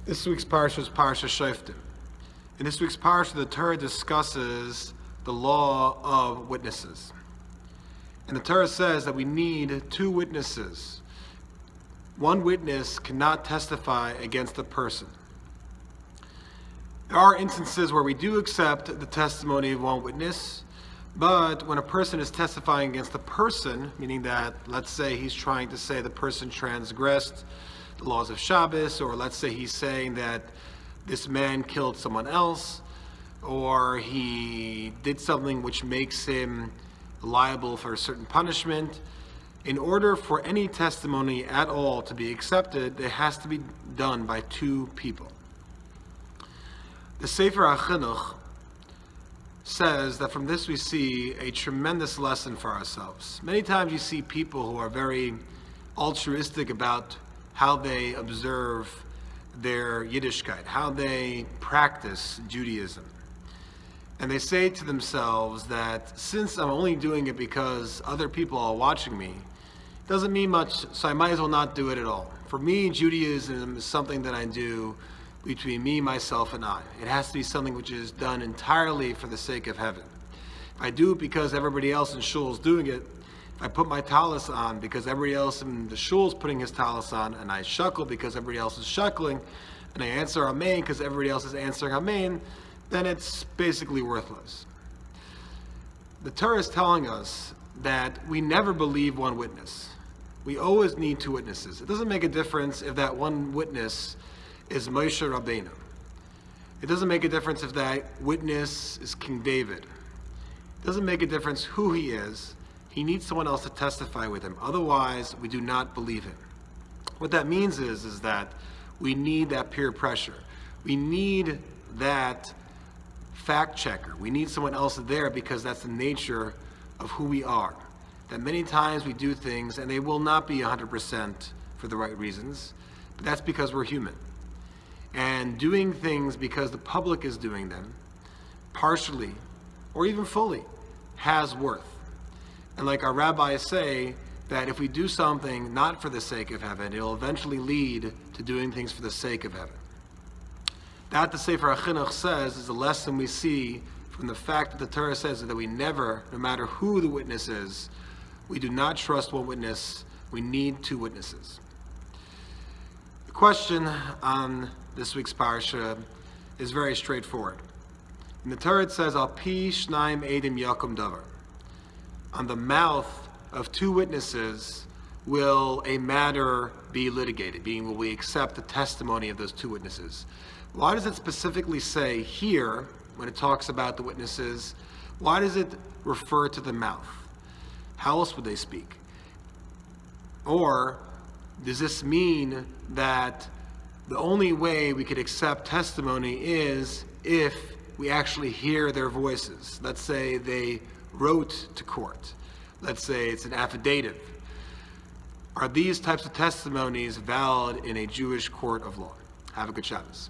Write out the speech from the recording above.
This week's parsha is Parshas Shoftim. In this week's parsha, the Torah discusses the law of witnesses. And the Torah says that we need two witnesses. One witness cannot testify against a person. There are instances where we do accept the testimony of one witness, but when a person is testifying against a person, meaning that, let's say he's trying to say the person transgressed the laws of Shabbos, or let's say he's saying that this man killed someone else, or he did something which makes him liable for a certain punishment. In order for any testimony at all to be accepted, it has to be done by two people. The Sefer HaChinuch says that from this we see a tremendous lesson for ourselves. Many times you see people who are very altruistic about how they observe their Yiddishkeit, how they practice Judaism. And they say to themselves that since I'm only doing it because other people are watching me, it doesn't mean much, so I might as well not do it at all. For me, Judaism is something that I do between me, myself, and I. It has to be something which is done entirely for the sake of heaven. If I do it because everybody else in shul is doing it, I put my talis on because everybody else in the shul is putting his talis on, and I shuckle because everybody else is shuckling, and I answer amen because everybody else is answering amen, then it's basically worthless. The Torah is telling us that we never believe one witness. We always need two witnesses. It doesn't make a difference if that one witness is Moshe Rabbeinu. It doesn't make a difference if that witness is King David. It doesn't make a difference who he is. He needs someone else to testify with him. Otherwise, we do not believe him. What that means is that we need that peer pressure. We need that fact checker. We need someone else there because that's the nature of who we are. That many times we do things and they will not be 100% for the right reasons, but that's because we're human. And doing things because the public is doing them, partially or even fully, has worth. And like our rabbis say, that if we do something not for the sake of heaven, it'll eventually lead to doing things for the sake of heaven. That the Sefer HaChinuch says is a lesson we see from the fact that the Torah says that we never, no matter who the witness is, we do not trust one witness, we need two witnesses. The question on this week's parsha is very straightforward. In the Torah it says, Al pi shnaim edim yakum davar. On the mouth of two witnesses will a matter be litigated, meaning will we accept the testimony of those two witnesses. Why does it specifically say here, when it talks about the witnesses, why does it refer to the mouth? How else would they speak? Or does this mean that the only way we could accept testimony is if we actually hear their voices? Let's say they wrote to court. Let's say it's an affidavit. Are these types of testimonies valid in a Jewish court of law? Have a good Shabbos.